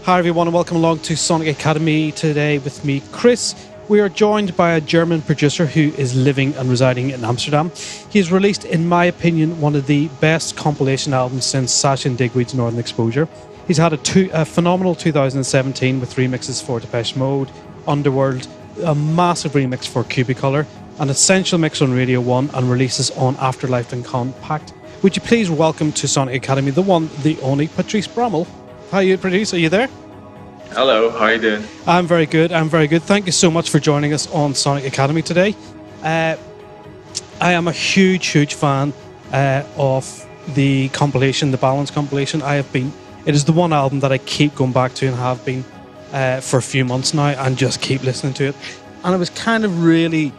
Hi everyone and welcome along to Sonic Academy. Today with me, Chris. We are joined by a German producer who is living and residing in Amsterdam. He has released, in my opinion, one of the best compilation albums since Sasha and Digweed's Northern Exposure. He's had a phenomenal 2017 with remixes for Depeche Mode, Underworld, a massive remix for Cubicolor, an essential mix on Radio 1 and releases on Afterlife and Compact. Would you please welcome to Sonic Academy the one, the only Patrice Bäumel. How are you, Patrice? Are you there? Hello, how are you doing? I'm very good. Thank you so much for joining us on Sonic Academy today. I am a huge fan of the compilation, the Balance compilation. It is the one album that I keep going back to and have been for a few months now and just keep listening to it. And I was kind of I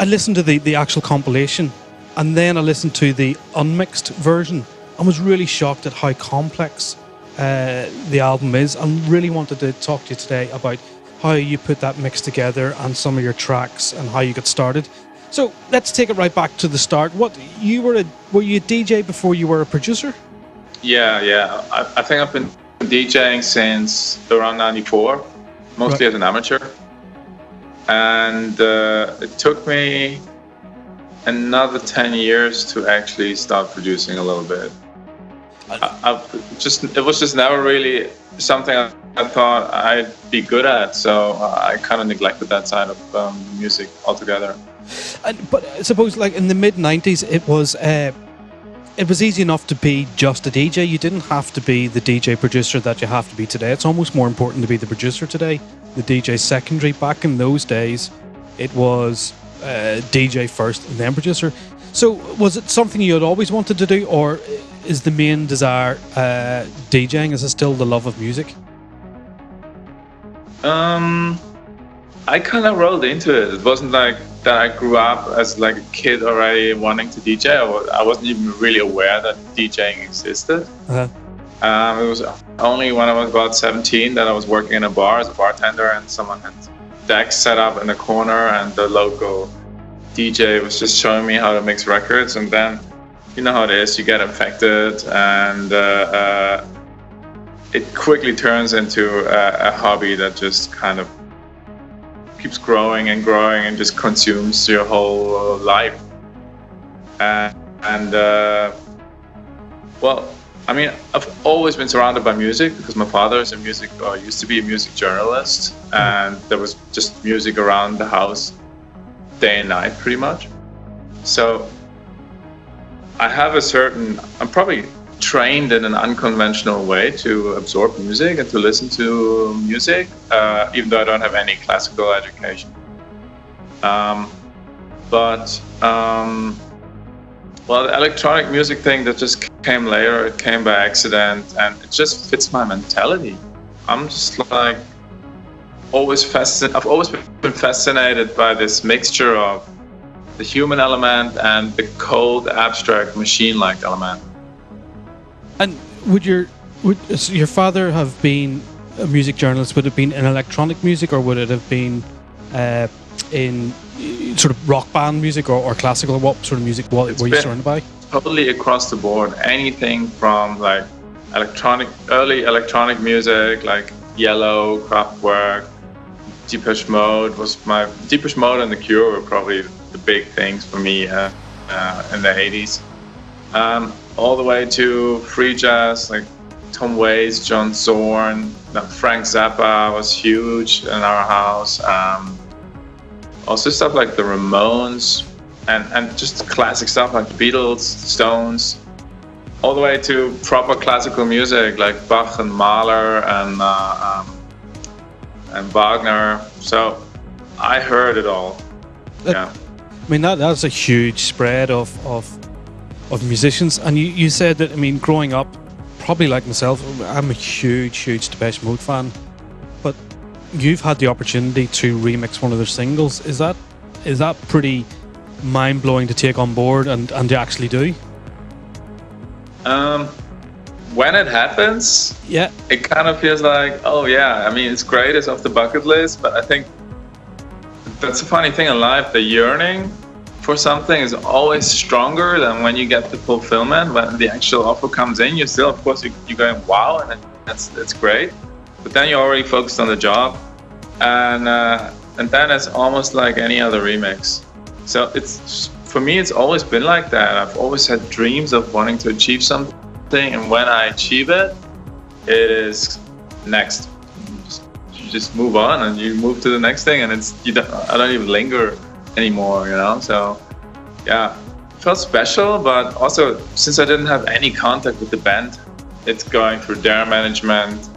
listened to the actual compilation and then I listened to the unmixed version and was really shocked at how complex the album is, and really wanted to talk to you today about how you put that mix together and some of your tracks and how you got started. So let's take it right back to the start. Were you a DJ before you were a producer? Yeah. I think I've been DJing since around 94, mostly as an amateur. And it took me another 10 years to actually start producing a little bit. It was just never really something I thought I'd be good at, so I kind of neglected that side of music altogether. But I suppose, like in the mid-90s, it was easy enough to be just a DJ. You didn't have to be the DJ producer that you have to be today. It's almost more important to be the producer today. The DJ secondary. Back in those days, it was DJ first and then producer. So was it something you had always wanted to do, or is the main desire DJing? Is it still the love of music? I kind of rolled into it. It wasn't like that I grew up as like a kid already wanting to DJ. I wasn't even really aware that DJing existed. Uh-huh. It was only when I was about 17 that I was working in a bar as a bartender, and someone had decks set up in the corner, and the local DJ was just showing me how to mix records. And then, you know how it is, you get infected, and it quickly turns into a hobby that just kind of keeps growing and just consumes your whole life. Well, I mean, I've always been surrounded by music because my father is used to be a music journalist, and there was just music around the house day and night pretty much. So I'm probably trained in an unconventional way to absorb music and to listen to music, even though I don't have any classical education. Well, the electronic music thing that just came later, it came by accident, and it just fits my mentality. I'm just like I've always been fascinated by this mixture of the human element and the cold, abstract, machine-like element. And would your father have been a music journalist? Would it have been in electronic music, or would it have been in sort of rock band music or classical? What sort of music were you surrounded by? Totally across the board. Anything from like early electronic music, like Yellow, Kraftwerk, Depeche Mode and The Cure were probably the big things for me in the 80s. All the way to free jazz, like Tom Waits, John Zorn, Frank Zappa was huge in our house. Also stuff like the Ramones, and just classic stuff like the Beatles, Stones, all the way to proper classical music like Bach and Mahler and Wagner. So I heard it all. Yeah. I mean, that's a huge spread of musicians. And you said that, I mean, growing up, probably like myself, I'm a huge Depeche Mode fan. But you've had the opportunity to remix one of their singles. Is that pretty mind-blowing to take on board and to actually do? When it happens, yeah, it kind of feels like, oh yeah, I mean, it's great, it's off the bucket list, but I think that's a funny thing in life. The yearning for something is always stronger than when you get the fulfillment. When the actual offer comes in, you still, of course, you're going, wow, and that's great. but then you're already focused on the job, and then it's almost like any other remix. So for me, it's always been like that. I've always had dreams of wanting to achieve something, and when I achieve it, it is next. You just move on and you move to the next thing, and I don't even linger anymore, you know. So yeah, it felt special, but also since I didn't have any contact with the band, it's going through their management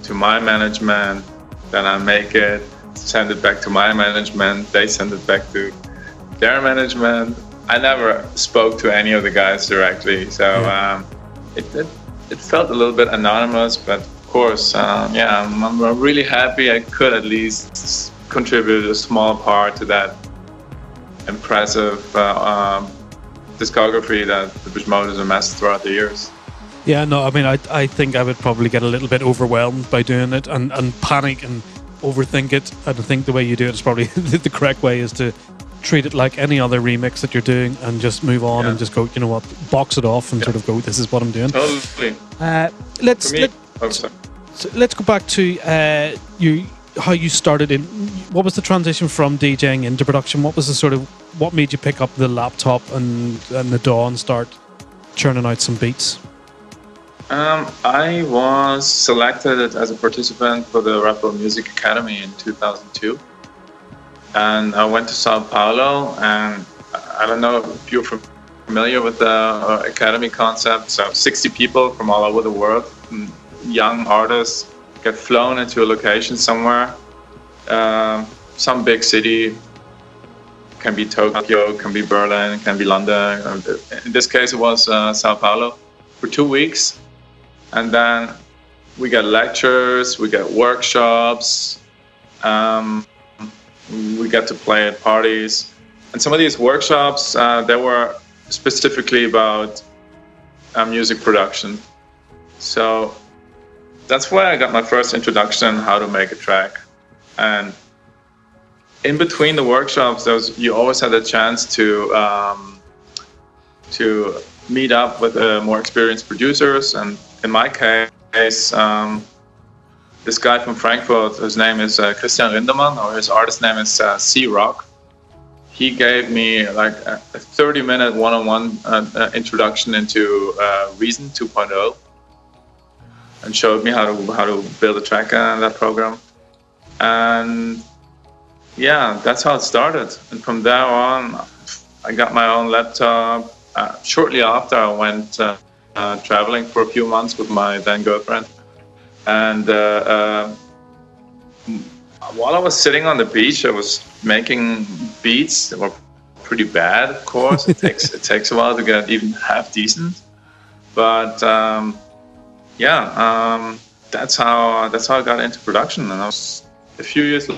to my management, then I make it, send it back to my management, they send it back to their management. I never spoke to any of the guys directly, so it felt a little bit anonymous, but of course, I'm really happy I could at least contribute a small part to that impressive discography that Depeche Mode has amassed throughout the years. Yeah, no, I mean, I think I would probably get a little bit overwhelmed by doing it and panic and overthink it. I don't think the way you do it is probably the correct way, is to treat it like any other remix that you're doing and just move on and just go, you know what, box it off and sort of go, this is what I'm doing. Totally. Let's go back to how you started in. What was the transition from DJing into production? What was what made you pick up the laptop and the DAW and start churning out some beats? I was selected as a participant for the Red Bull Music Academy in 2002. And I went to Sao Paulo, and I don't know if you're familiar with the academy concept. So 60 people from all over the world, young artists, get flown into a location somewhere, some big city. Can be Tokyo, can be Berlin, can be London. In this case, it was Sao Paulo for 2 weeks. And then we get lectures, we get workshops, we get to play at parties. And some of these workshops, they were specifically about music production. So that's where I got my first introduction on how to make a track. And in between the workshops, you always had a chance to meet up with more experienced producers. And in my case, this guy from Frankfurt, whose name is Christian Rindermann, or his artist name is C-Rock. He gave me like a 30-minute one-on-one introduction into Reason 2.0 and showed me how to build a track in that program. And yeah, that's how it started. And from there on, I got my own laptop. Shortly after, I went traveling for a few months with my then girlfriend. And while I was sitting on the beach, I was making beats that were pretty bad, of course. It takes a while to get even half decent. But that's how I got into production. And I was a few years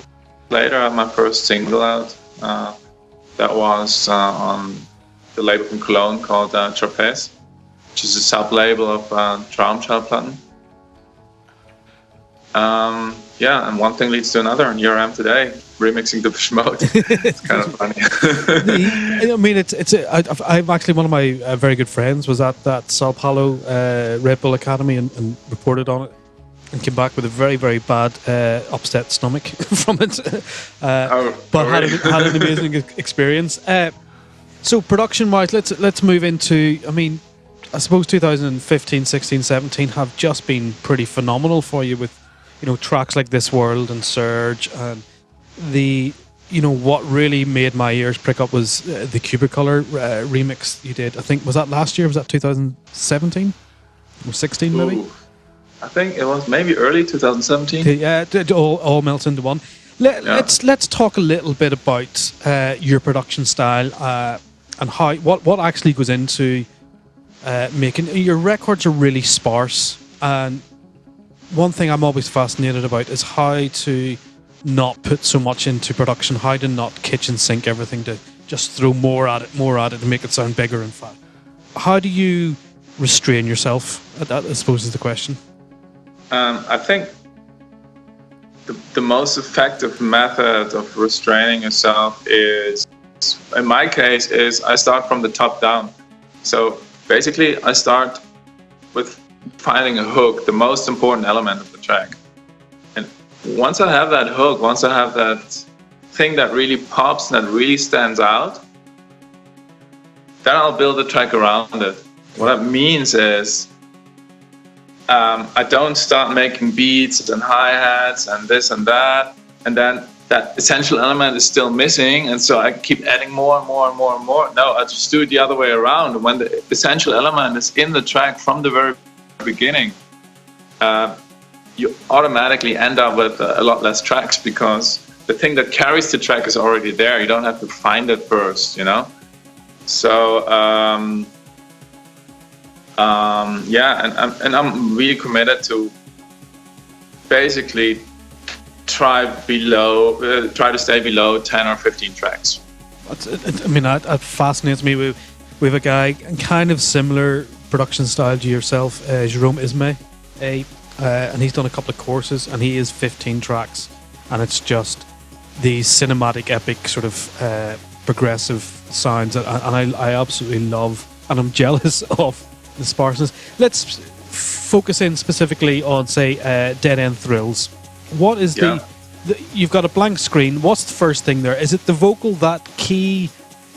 later, I had my first single out. That was on the label from Cologne called Trapeze, which is a sub-label of Traumschallplatten. And one thing leads to another, and here I am today, remixing Depeche Mode. It's kind of funny. I mean, I'm actually, one of my very good friends was at that Sao Paulo Red Bull Academy and reported on it, and came back with a very, very bad upset stomach from it. But had an amazing experience. So production-wise, let's move into, I mean, I suppose 2015, 16, 17 have just been pretty phenomenal for you with, you know, tracks like This World and Surge, and what really made my ears prick up was the Cubicolor remix you did. I think, was that last year? Was that 2017 or 16 maybe? Ooh, I think it was maybe early 2017. Yeah, it all melts into one. Let's talk a little bit about your production style and what actually goes into making your records are really sparse, and one thing I'm always fascinated about is how to not put so much into production, how to not kitchen sink everything, to just throw more at it and make it sound bigger and fat. How do you restrain yourself? That, I suppose, is the question. I think the most effective method of restraining yourself is, in my case, is I start from the top down. So basically, I start with finding a hook, the most important element of the track. once I have that hook, once I have that thing that really pops and that really stands out, then I'll build a track around it. What that means is I don't start making beats and hi-hats and this and that, and then that essential element is still missing, and so I keep adding more and more and more and more. No, I just do it the other way around. When the essential element is in the track from the very beginning, you automatically end up with a lot less tracks, because the thing that carries the track is already there. You don't have to find it first, you know? So, and I'm really committed to basically try to stay below 10 or 15 tracks. I mean, that fascinates me. We have a guy kind of similar production style to yourself, Jerome Ismay, and he's done a couple of courses, and he is 15 tracks, and it's just these cinematic, epic sort of progressive sounds, and I absolutely love, and I'm jealous of the sparseness. Let's focus in specifically on, say, Dead End Thrills. What is you've got a blank screen. What's the first thing there? Is it the vocal, that key,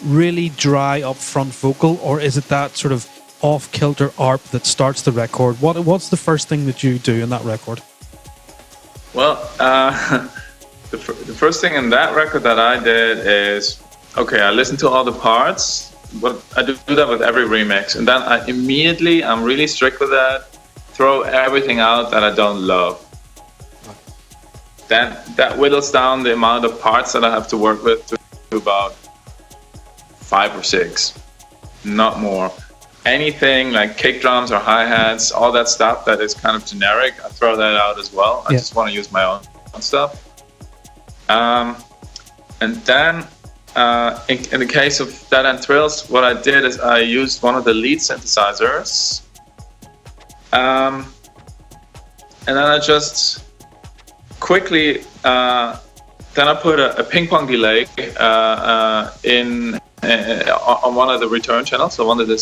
really dry upfront vocal, or is it that sort of off-kilter ARP that starts the record? What's the first thing that you do in that record? Well, the first thing in that record that I did is, okay, I listen to all the parts, but I do that with every remix, and then I'm really strict with that, throw everything out that I don't love. Then that whittles down the amount of parts that I have to work with to about 5 or 6, not more. Anything like kick drums or hi-hats, all that stuff that is kind of generic, I throw that out as well. I just want to use my own stuff. And then in the case of Dead End Thrills, what I did is I used one of the lead synthesizers. And then I just quickly, then I put a ping pong delay on one of the return channels, so one of the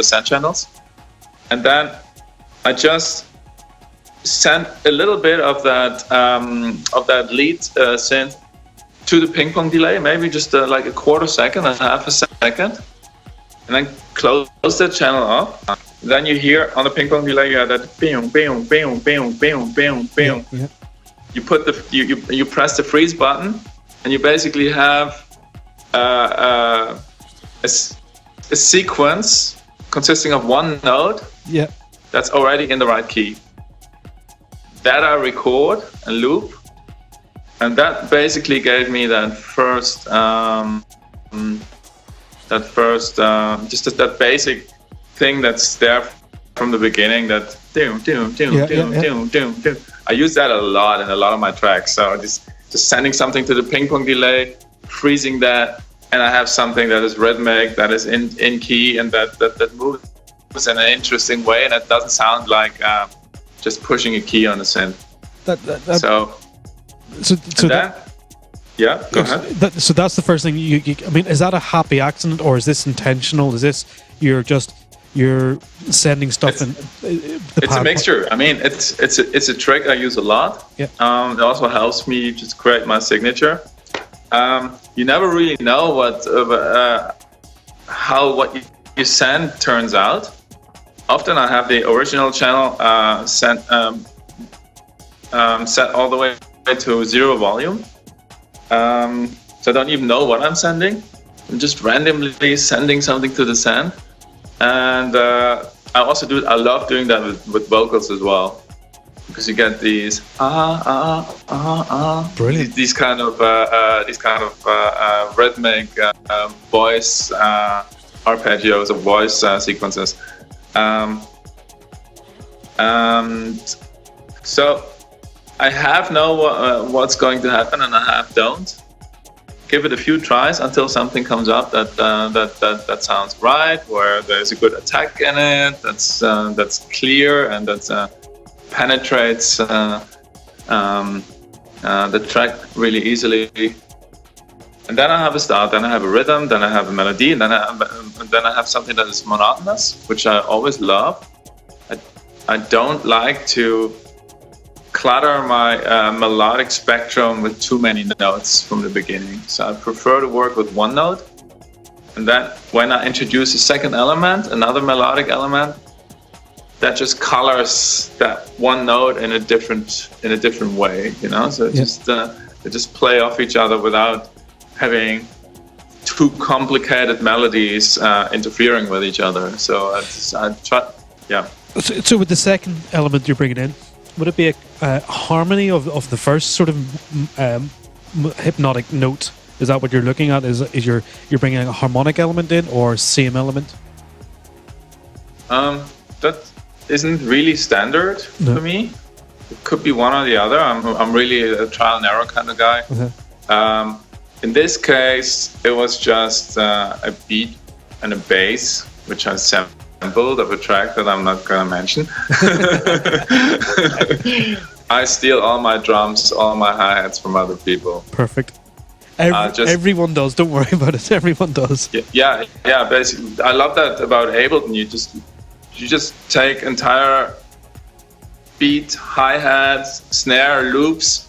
send channels, and then I just sent a little bit of that lead synth to the ping pong delay, maybe just like a quarter second and half a second, and then close that channel off. Then you hear on the ping pong delay, you have that bing bing bing bing bing bing bing. Yeah. You put you press the freeze button, and you basically have a sequence consisting of one note that's already in the right key. That I record and loop, and that basically gave me that first just that basic thing that's there from the beginning. That I use that a lot in a lot of my tracks. So just sending something to the ping pong delay, freezing that, and I have something that is rhythmic, that is in key, and that moves in an interesting way, and it doesn't sound like just pushing a key on a synth. Go ahead. So that's the first thing you I mean, is that a happy accident, or is this intentional? Is this you're sending stuff in? It's a mixture. I mean, it's a trick I use a lot. Yeah. It also helps me just create my signature. You never really know how what you send turns out. Often I have the original channel set all the way to 0 volume. So I don't even know what I'm sending. I'm just randomly sending something to the send. And I love doing that with vocals as well, because you get these brilliant, these kind of rhythmic voice arpeggios of voice sequences. So I have know what's going to happen, and I have don't. Give it a few tries until something comes up that sounds right, where there's a good attack in it, that's clear and that penetrates the track really easily. And then I have a start, then I have a rhythm, then I have a melody, and then I have something that is monotonous, which I always love. I don't like to clutter my melodic spectrum with too many notes from the beginning. So I prefer to work with one note, and then when I introduce a second element, another melodic element, that just colors that one note in a different way, you know. So they just play off each other without having two complicated melodies interfering with each other. So I try, yeah. So with the second element you're bringing in, would it be a harmony of the first sort of hypnotic note? Is that what you're looking at? Is you're bringing a harmonic element in, or same element? That isn't really standard for me. It could be one or the other. I'm really a trial and error kind of guy. In this case, it was just a beat and a bass, which I sampled of a track that I'm not going to mention. I steal all my drums, all my hi-hats from other people. Perfect. Everyone does. Don't worry about it. Everyone does. Yeah. Basically, I love that about Ableton. You just take entire beat, hi-hats, snare, loops,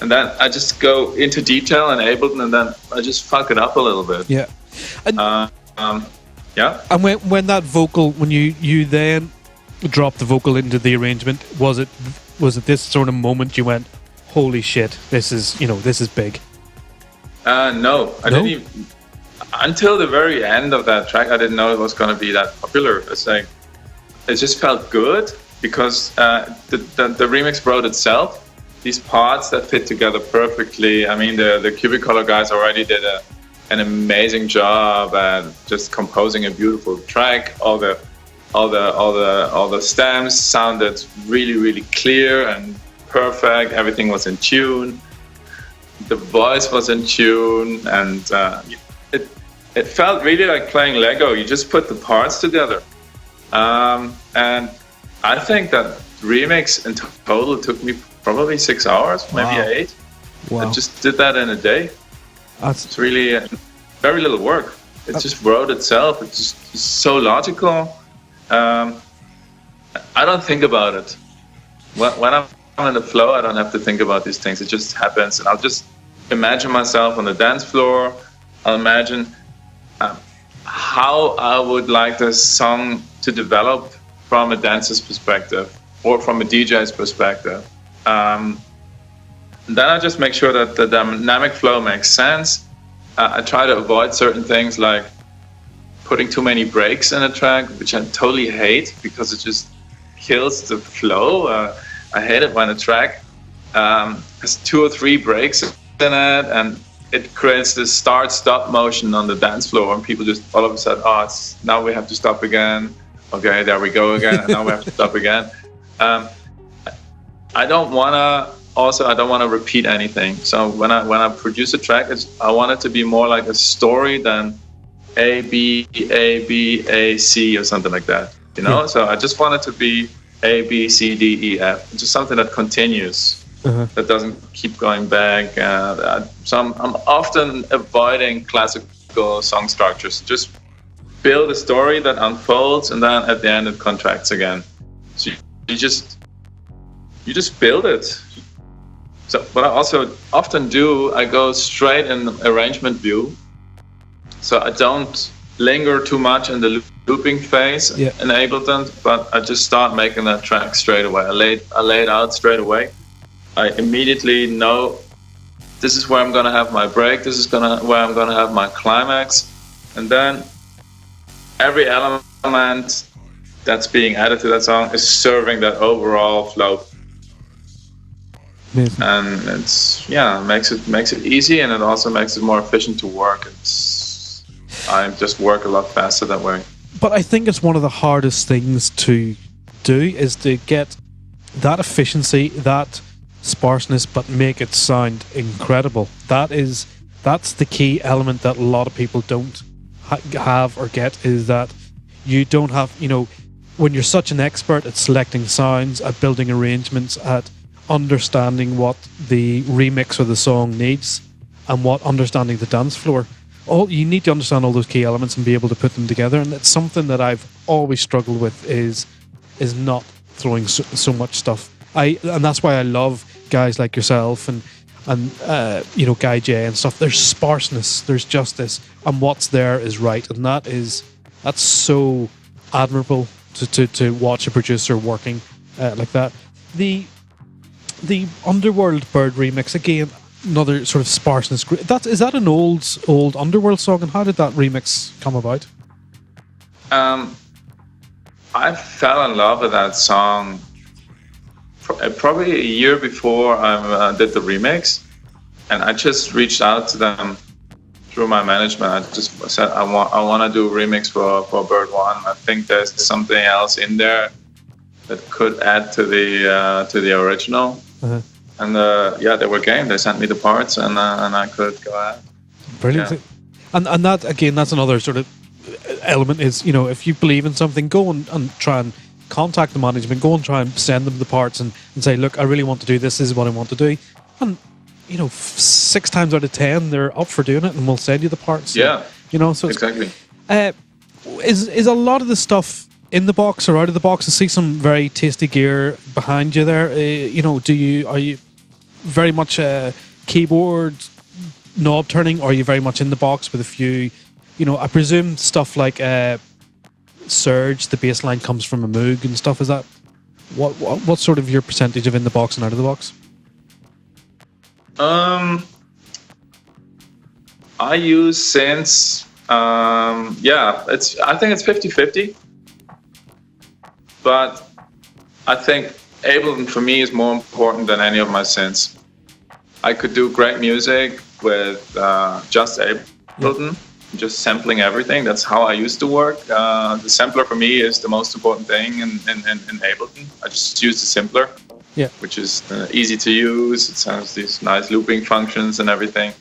and then I just go into detail in Ableton, and then I just fuck it up a little bit. Yeah. Yeah. And when that vocal, when you then dropped the vocal into the arrangement, was it this sort of moment you went, holy shit, this is big? No, I didn't even, until the very end of that track, I didn't know it was going to be that popular. It's like, it just felt good because the remix wrote itself. These parts that fit together perfectly. I mean, the Cubicolor guys already did an amazing job at just composing a beautiful track. All the stems sounded really, really clear and perfect. Everything was in tune. The voice was in tune, and it felt really like playing Lego. You just put the parts together. And I think that remix in total took me probably 6 hours, maybe 8. Wow. I just did that in a day. It's really very little work. It just wrote itself. It's just so logical. I don't think about it. When I'm in the flow, I don't have to think about these things. It just happens, and I'll just imagine myself on the dance floor. I'll imagine how I would like this song to develop from a dancer's perspective or from a DJ's perspective. Then I just make sure that the dynamic flow makes sense. I try to avoid certain things like putting too many breaks in a track, which I totally hate because it just kills the flow. I hate it when a track has 2 or 3 breaks in it, and it creates this start-stop motion on the dance floor, and people just all of a sudden, now we have to stop again. Okay, there we go again, and now we have to stop again. I don't want to repeat anything. So when I produce a track, I want it to be more like a story than A, B, A, B, A, C, or something like that. You know? Yeah. So I just want it to be A, B, C, D, E, F. Just something that continues. That doesn't keep going back. So I'm often avoiding classical song structures. Just build a story that unfolds, and then at the end it contracts again. So you just build it. So what I also often do, I go straight in arrangement view. So I don't linger too much in the looping phase in Ableton, but I just start making that track straight away. I lay it out straight away. I immediately know this is where I'm going to have my break, this is where I'm going to have my climax, and then every element that's being added to that song is serving that overall flow. Amazing. And it's makes it easy, and it also makes it more efficient to work. I just work a lot faster that way. But I think it's one of the hardest things to do is to get that efficiency, that sparseness, but make it sound incredible. That's the key element that a lot of people don't have or get, is that you don't have, when you're such an expert at selecting sounds, at building arrangements, at understanding what the remix or the song needs, and understanding the dance floor. You need to understand all those key elements and be able to put them together. And it's something that I've always struggled with is not throwing so much stuff And that's why I love guys like yourself and Guy J and stuff. There's sparseness, there's justice, and what's there is right, and that's so admirable to watch a producer working like that. The Underworld Bird remix, again, another sort of sparseness. Is that an old Underworld song, and how did that remix come about? I fell in love with that song probably a year before I did the remix, and I just reached out to them through my management. I just said I want to do a remix for Bird One. I think there's something else in there that could add to the original. Uh-huh. And they were game. They sent me the parts, and I could go ahead. Brilliant. Yeah. And that, again, that's another sort of element is, if you believe in something, go and try and contact the management, go and try and send them the parts and say, look, I really want to do this. This is what I want to do. And 6 times out of 10 they're up for doing it, and we'll send you the parts. Yeah. So exactly. Is a lot of the stuff in the box or out of the box? I see some very tasty gear behind you there. Are you very much keyboard knob turning, or are you very much in the box with a few? I presume stuff like Surge, the bass line comes from a Moog and stuff. Is that what sort of your percentage of in the box and out of the box? I use synths. I think it's 50-50. But I think Ableton for me is more important than any of my synths. I could do great music with just Ableton, just sampling everything. That's how I used to work. The sampler for me is the most important thing in Ableton. I just use the sampler, which is easy to use. It has these nice looping functions and everything.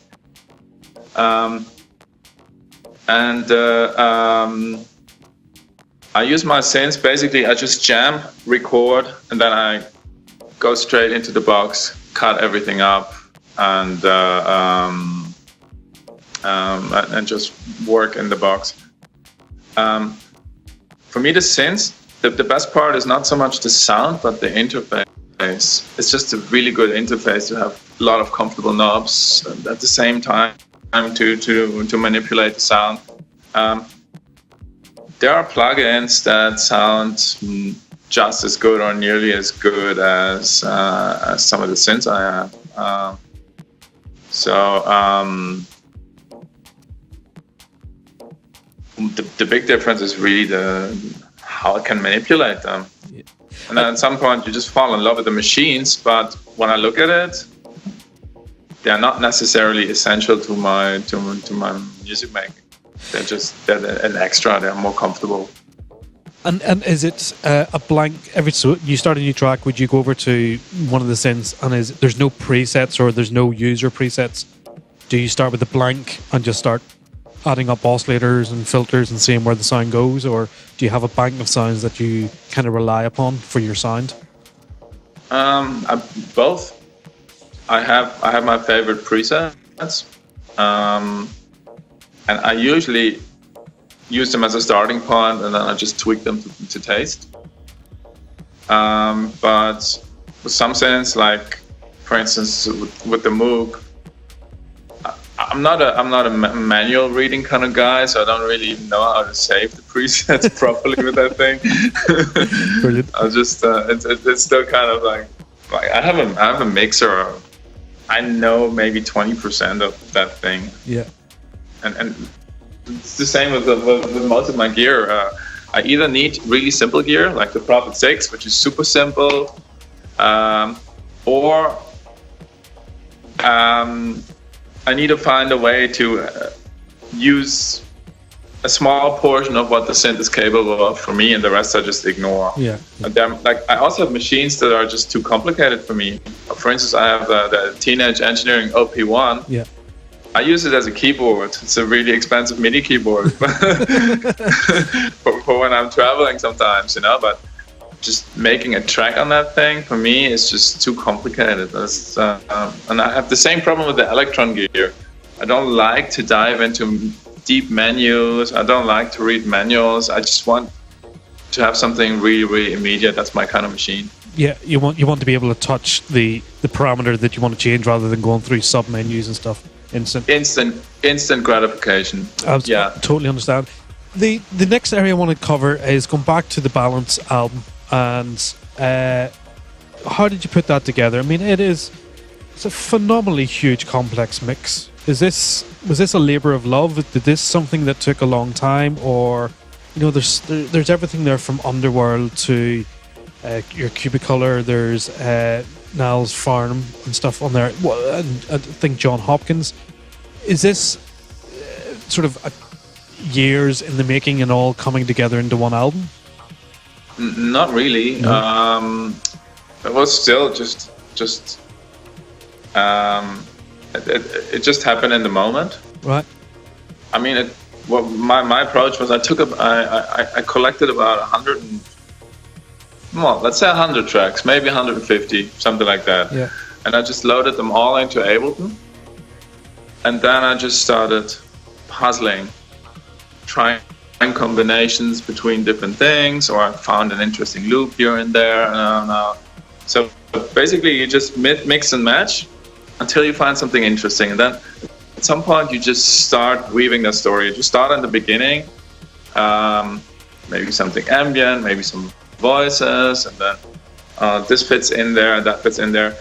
I use my synths. Basically, I just jam, record, and then I go straight into the box, cut everything up, and just work in the box. For me, the synths, the best part is not so much the sound, but the interface. It's just a really good interface to have a lot of comfortable knobs and at the same time to manipulate the sound. There are plugins that sound just as good or nearly as good as some of the synths I have. The big difference is really how I can manipulate them. Yeah. And then at some point you just fall in love with the machines, but when I look at it, they're not necessarily essential to my music making. They're an extra. They're more comfortable. And is it a blank? So you start a new track, would you go over to one of the synths and there's no presets or there's no user presets? Do you start with a blank and just start adding up oscillators and filters and seeing where the sound goes, or do you have a bank of sounds that you kind of rely upon for your sound? Both. I have my favorite presets. And I usually use them as a starting point, and then I just tweak them to taste. But with some synths, like for instance with the Moog, I'm not a manual reading kind of guy, so I don't really even know how to save the presets properly with that thing. Brilliant. I just it's still kind of like I have a mixer. I know maybe 20% of that thing. Yeah. And it's the same with most of my gear. I either need really simple gear, like the Prophet 6, which is super simple, or I need to find a way to use a small portion of what the synth is capable of for me, and the rest I just ignore. Yeah. And then, I also have machines that are just too complicated for me. For instance, I have the Teenage Engineering OP1. Yeah. I use it as a keyboard. It's a really expensive MIDI keyboard for when I'm traveling sometimes, But just making a track on that thing for me is just too complicated. And I have the same problem with the Electron gear. I don't like to dive into deep menus. I don't like to read manuals. I just want to have something really, really immediate. That's my kind of machine. Yeah, you want to be able to touch the parameter that you want to change rather than going through sub menus and stuff. Instant gratification. I totally understand. The next area I want to cover is going back to the Balance album, and how did you put that together? I mean, it's a phenomenally huge, complex mix. Was this a labor of love? Did this something that took a long time, or there's everything there from Underworld to your Cubicolor. There's Niall's Farm and stuff on there. Well, and I think John Hopkins. Is this sort of years in the making and all coming together into one album? Not really. No. It was still just it just happened in the moment. Right. I mean, my approach was I collected about 100 let's say 100 tracks, maybe 150, something like that. Yeah. And I just loaded them all into Ableton. And then I just started puzzling, trying combinations between different things, or I found an interesting loop here and there. So basically you just mix and match until you find something interesting. And then at some point you just start weaving the story. You start in the beginning, maybe something ambient, maybe some voices, and then this fits in there, that fits in there.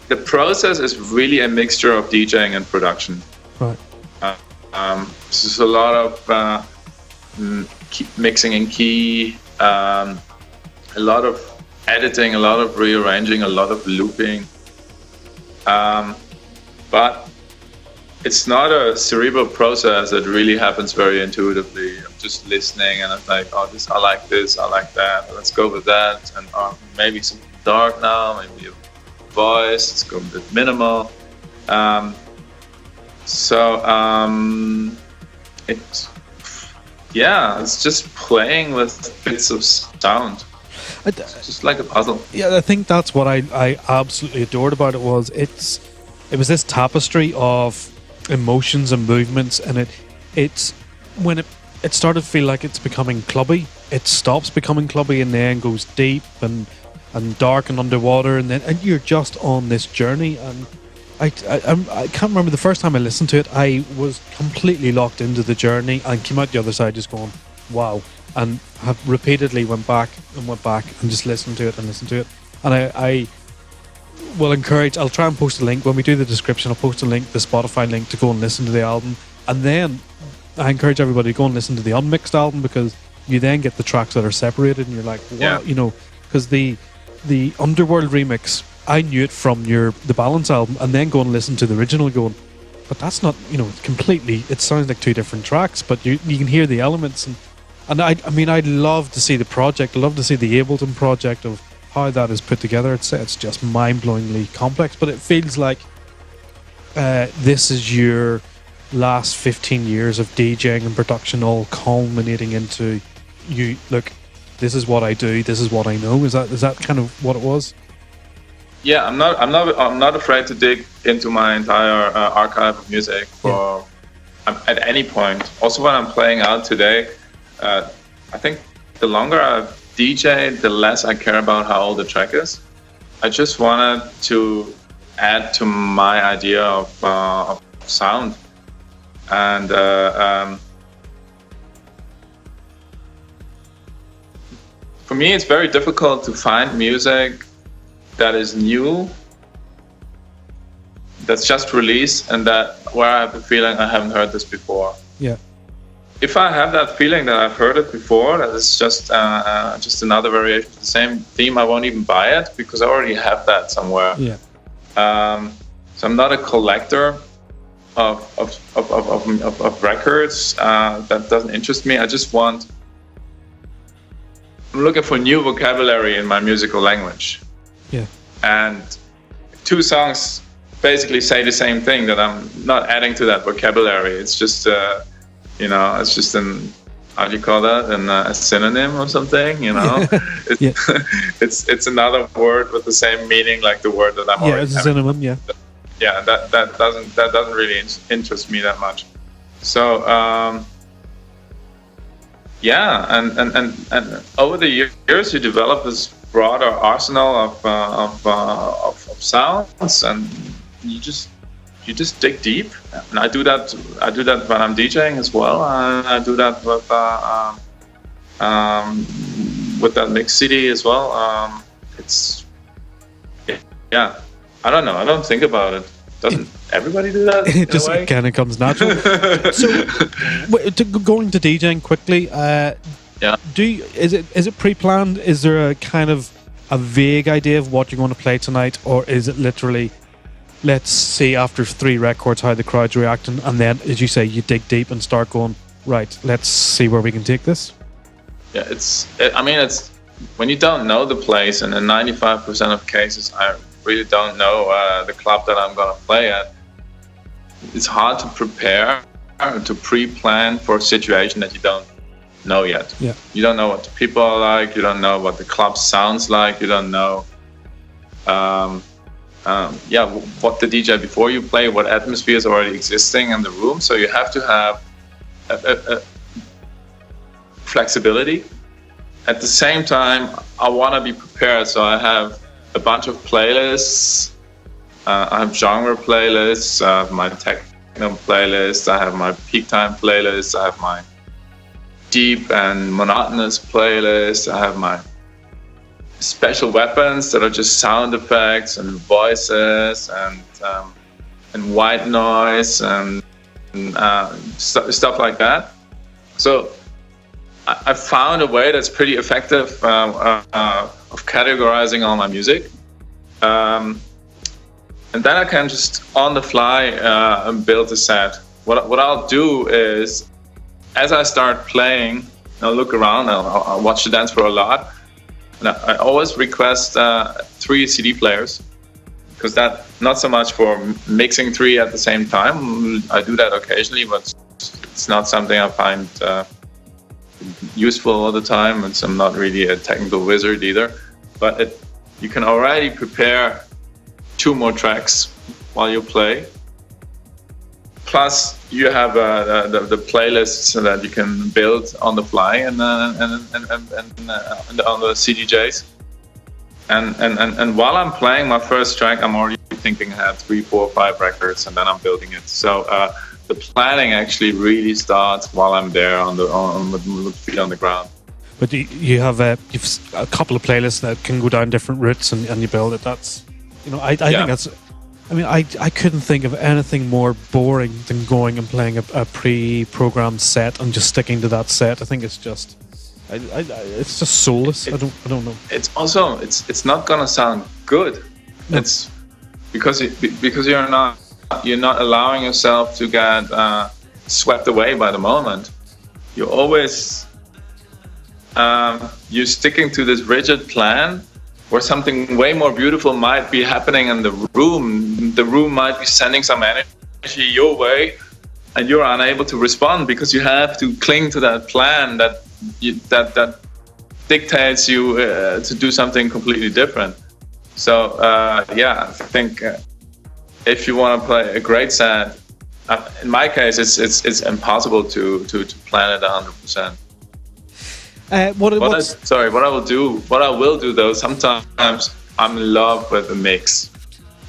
The process is really a mixture of DJing and production. Right. There's a lot of mixing in key, a lot of editing, a lot of rearranging, a lot of looping. But it's not a cerebral process that really happens very intuitively. I'm just listening and I'm like, oh, I like this, I like that, let's go with that. And maybe something dark now, maybe a voice, let's go a bit minimal. It's just playing with bits of sound. It's just like a puzzle. Yeah, I think that's what I absolutely adored about it. It was this tapestry of emotions and movements, and it's when it started to feel like it's becoming clubby, it stops becoming clubby and then goes deep and dark and underwater, and you're just on this journey. And I can't remember the first time I listened to it. I was completely locked into the journey and came out the other side just going, wow, and have repeatedly went back and just listened to it. And I will encourage, I'll try and post a link when we do the description. I'll post a link, the Spotify link, to go and listen to the album. And then I encourage everybody to go and listen to the unmixed album, because you then get the tracks that are separated and you're like, wow, because the Underworld remix, I knew it from the Balance album, and then go and listen to the original going, but that's not, completely, it sounds like two different tracks, but you can hear the elements. And I mean, I'd love to see the project. I'd love to see the Ableton project of how that is put together. It's just mind-blowingly complex, but it feels like this is your last 15 years of DJing and production all culminating into you. Look, this is what I do. This is what I know. Is that kind of what it was? Yeah, I'm not afraid to dig into my entire archive of music at any point. Also, when I'm playing out today, I think the longer I've DJed, the less I care about how old the track is. I just wanted to add to my idea of sound, and for me, it's very difficult to find music that is new, that's just released, and that where I have the feeling I haven't heard this before. Yeah. If I have that feeling that I've heard it before, that it's just another variation of the same theme, I won't even buy it, because I already have that somewhere. Yeah. So I'm not a collector of records. That doesn't interest me. I'm looking for new vocabulary in my musical language. Yeah. And two songs basically say the same thing, that I'm not adding to that vocabulary. It's just it's just how do you call that? A synonym or something, It's another word with the same meaning like the word that I'm already it's a synonym, yeah. Yeah, that doesn't really interest me that much. So and over the years you develop this broader arsenal of sounds, and you just dig deep. And I do that when I'm DJing as well, and I do that with that mix CD as well. I don't know. I don't think about it. Doesn't everybody do that? It just kind of comes natural. So, going to DJing quickly. Is it pre-planned? Is there a kind of a vague idea of what you're going to play tonight, or is it literally, let's see after 3 records how the crowd's reacting, and then, as you say, you dig deep and start going, right, let's see where we can take this? Yeah, it's when you don't know the place, and in 95% of cases, I really don't know the club that I'm going to play at. It's hard to prepare, to pre-plan for a situation that you don't know yet. Yeah. You don't know what the people are like. You don't know what the club sounds like. You don't know, what the DJ before you play, what atmosphere is already existing in the room. So you have to have a flexibility. At the same time, I want to be prepared. So I have a bunch of playlists. I have genre playlists. I have my techno playlist. I have my peak time playlist. I have my deep and monotonous playlist. I have my special weapons that are just sound effects and voices and white noise and stuff like that. So I found a way that's pretty effective of categorizing all my music. And then I can just on the fly build a set. What I'll do is, as I start playing, I'll look around, I'll watch the dance floor a lot. And I always request 3 CD players, because that, not so much for mixing 3 at the same time. I do that occasionally, but it's not something I find useful all the time. And I'm not really a technical wizard either. But you can already prepare 2 more tracks while you play. Plus, you have the playlists that you can build on the fly and on the CDJs. And while I'm playing my first track, I'm already thinking ahead 3, 4, 5 records, and then I'm building it. So the planning actually really starts while I'm there with feet on the ground. But you have a couple of playlists that can go down different routes, and you build it. That's, I think that's. I mean, I couldn't think of anything more boring than going and playing a pre-programmed set and just sticking to that set. I think it's just, it's just soulless. I don't know. It's also it's not gonna sound good. No. It's because you're not allowing yourself to get swept away by the moment. You're always you're sticking to this rigid plan, where something way more beautiful might be happening in the room. The room might be sending some energy your way, and you're unable to respond because you have to cling to that plan that dictates you to do something completely different. So I think if you want to play a great set, in my case, it's impossible to plan it 100%. What I will do though, sometimes I'm in love with a mix.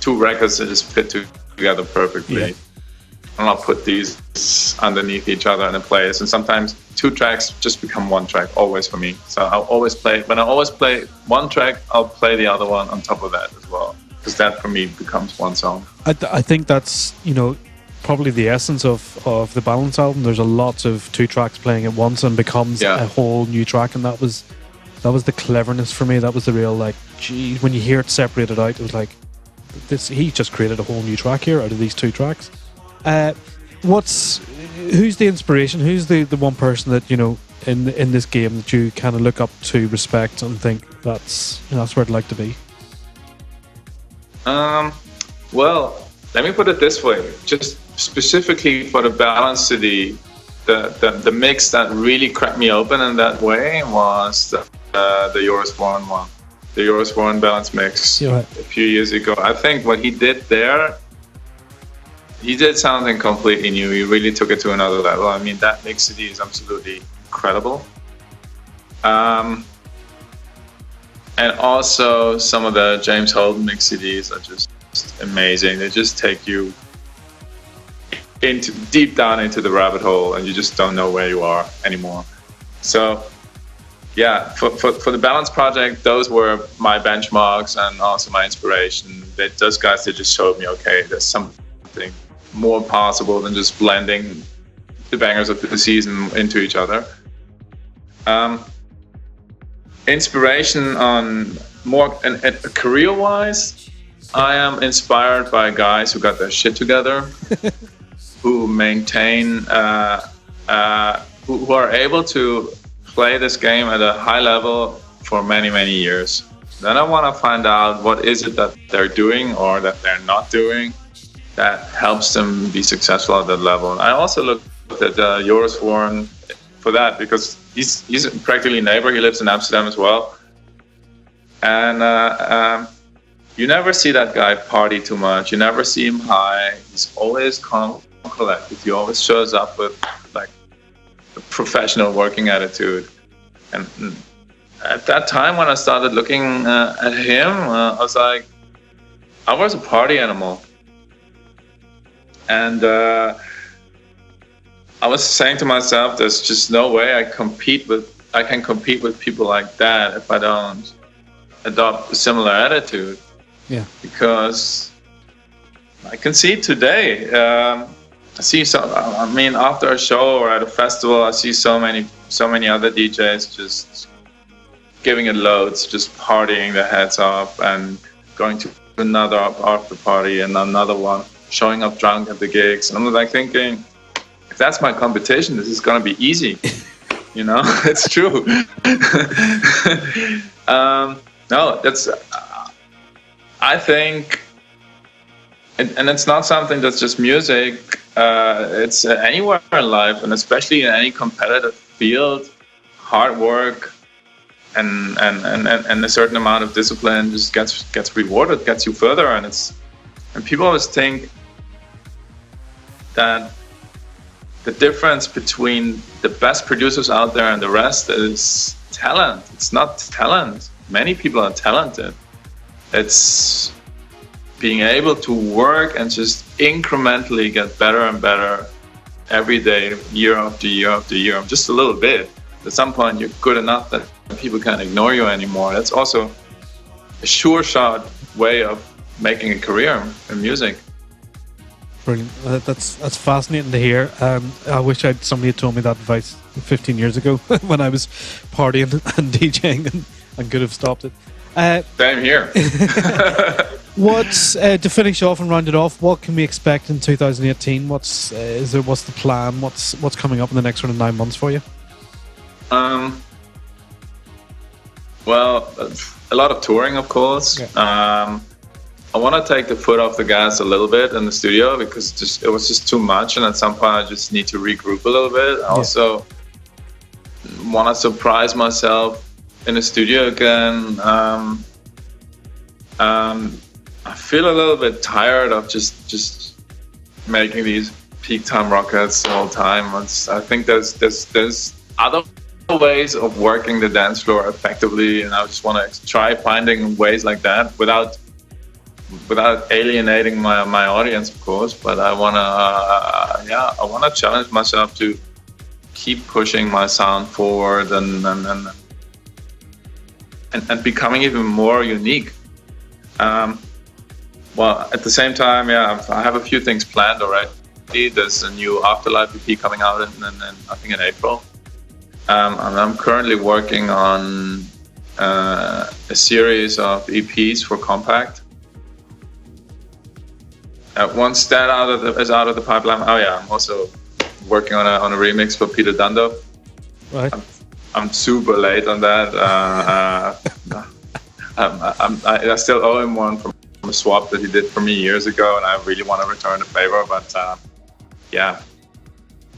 2 records that just fit together perfectly. Yeah. And I'll put these underneath each other in a place. And sometimes 2 tracks just become 1 track, always for me. So when I always play 1 track, I'll play the other one on top of that as well. Because that for me becomes 1 song. I think that's, probably the essence of the Balance album. There's a lot of 2 tracks playing at once and becomes a whole new track, and that was the cleverness for me. That was the real, when you hear it separated out, it was like, he just created a whole new track here out of these 2 tracks. Who's the inspiration? Who's the one person that, in this game that you kind of look up to, respect, and think that's where I'd like to be? Well, let me put it this way. Just specifically for the Balance CD, the mix that really cracked me open in that way was the Joris Warren one. The Joris Warren Balance mix a few years ago. I think what he did there, he did something completely new. He really took it to another level. I mean, that mix CD is absolutely incredible. And also some of the James Holden mix CDs are just amazing. They just take you into deep down into the rabbit hole, and you just don't know where you are anymore. So yeah, for the Balance project, those were my benchmarks and also my inspiration. Those guys, they just showed me, okay, there's something more possible than just blending the bangers of the season into each other. Inspiration on more and career-wise, I am inspired by guys who got their shit together, who maintain, who are able to play this game at a high level for many, many years. Then I want to find out what is it that they're doing or that they're not doing that helps them be successful at that level. And I also looked at Joris Voorn for that, because he's practically a neighbor. He lives in Amsterdam as well. And you never see that guy party too much. You never see him high. He's always calm and collected. He always shows up with like a professional working attitude. And at that time when I started looking at him, I was like, I was a party animal. And I was saying to myself, there's just no way I can compete with people like that if I don't adopt a similar attitude. Yeah. Because I can see today, after a show or at a festival, I see so many other DJs just giving it loads, just partying their heads off and going to another after party and another one, showing up drunk at the gigs. And I'm like thinking, if that's my competition, this is gonna be easy. You know, it's true. No, that's. I think, and it's not something that's just music. It's anywhere in life, and especially in any competitive field, hard work and a certain amount of discipline just gets rewarded, gets you further. And people always think that the difference between the best producers out there and the rest is talent. It's not talent. Many people are talented. It's being able to work and just incrementally get better and better every day, year after year after year, just a little bit. At some point, you're good enough that people can't ignore you anymore. That's also a sure shot way of making a career in music. Brilliant. That's fascinating to hear. I wish somebody had told me that advice 15 years ago when I was partying and DJing and could have stopped it. Same here. What's to finish off and round it off? What can we expect in 2018? What's the plan? What's coming up in the next 9 months for you? Well, a lot of touring, of course. Yeah. I want to take the foot off the gas a little bit in the studio because it was just too much, and at some point I just need to regroup a little bit. I also want to surprise myself in the studio again. I feel a little bit tired of just making these peak time records all the time. I think there's other ways of working the dance floor effectively, and I just want to try finding ways like that without alienating my audience, of course. But I want to challenge myself to keep pushing my sound forward and becoming even more unique. Well, at the same time, I have a few things planned already. There's a new Afterlife EP coming out in I think in April. And I'm currently working on a series of EPs for Compact. Once that is out of the pipeline, I'm also working on a remix for Peter Dando. Right. I'm super late on that. I still owe him one from a swap that he did for me years ago, and I really want to return the favor. But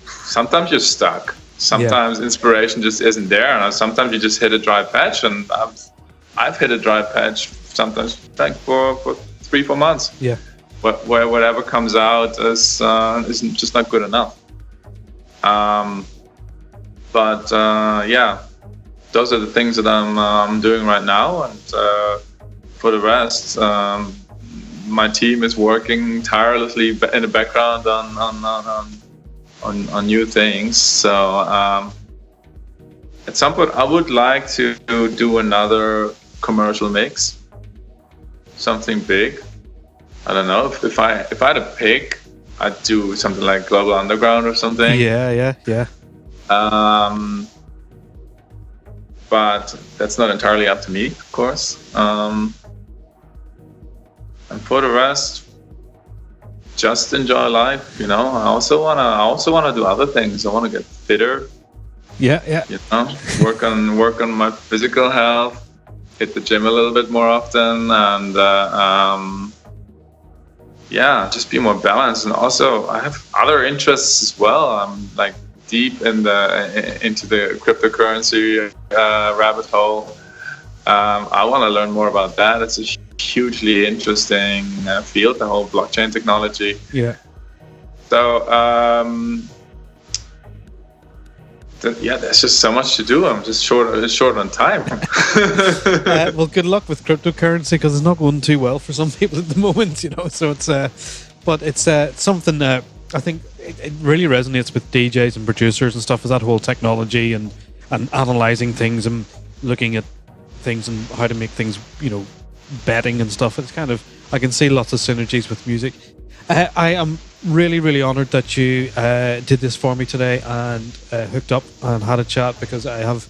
sometimes you're stuck. Sometimes inspiration just isn't there, and sometimes you just hit a dry patch. And I've hit a dry patch sometimes like for 3-4 months. Yeah. Where whatever comes out isn't just not good enough. those are the things that I'm doing right now, and for the rest, my team is working tirelessly in the background on new things. So at some point, I would like to do another commercial mix, something big. I don't know, if I had to pick, I'd do something like Global Underground or something. Yeah. But that's not entirely up to me, of course. And for the rest, just enjoy life. You know, I also wanna do other things. I wanna get fitter. Yeah. You know, work on my physical health, hit the gym a little bit more often, and just be more balanced. And also, I have other interests as well. I'm like deep into the cryptocurrency rabbit hole. I want to learn more about that. It's a hugely interesting field, the whole blockchain technology. Yeah. So there's just so much to do. I'm just short on time. Well, good luck with cryptocurrency, because it's not going too well for some people at the moment, you know. So it's but it's something I think it really resonates with DJs and producers and stuff. Is that whole technology and analyzing things and looking at things and how to make things, you know, betting and stuff. It's kind of, I can see lots of synergies with music. I am really, really honored that you did this for me today and hooked up and had a chat, because I have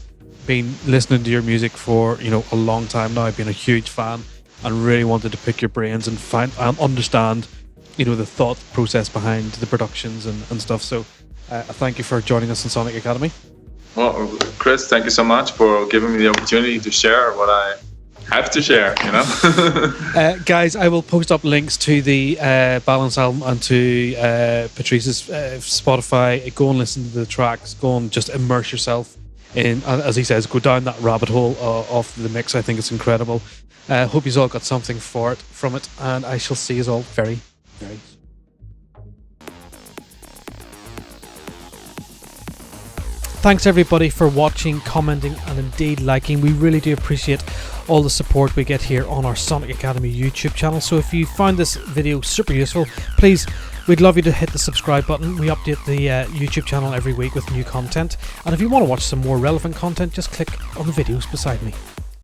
been listening to your music for, you know, a long time now. I've been a huge fan and really wanted to pick your brains and find and understand, you know, the thought process behind the productions and stuff. So thank you for joining us in Sonic Academy. Well, Chris, thank you so much for giving me the opportunity to share what I have to share, you know. Guys, I will post up links to the Balance album and to Patrice's Spotify. Go and listen to the tracks. Go and just immerse yourself in, as he says, go down that rabbit hole of the mix. I think it's incredible. Hope you all got something from it, and I shall see you all very, very soon. Thanks everybody for watching, commenting, and indeed liking. We really do appreciate all the support we get here on our Sonic Academy YouTube channel. So if you found this video super useful, please, we'd love you to hit the subscribe button. We update the YouTube channel every week with new content. And if you want to watch some more relevant content, just click on the videos beside me.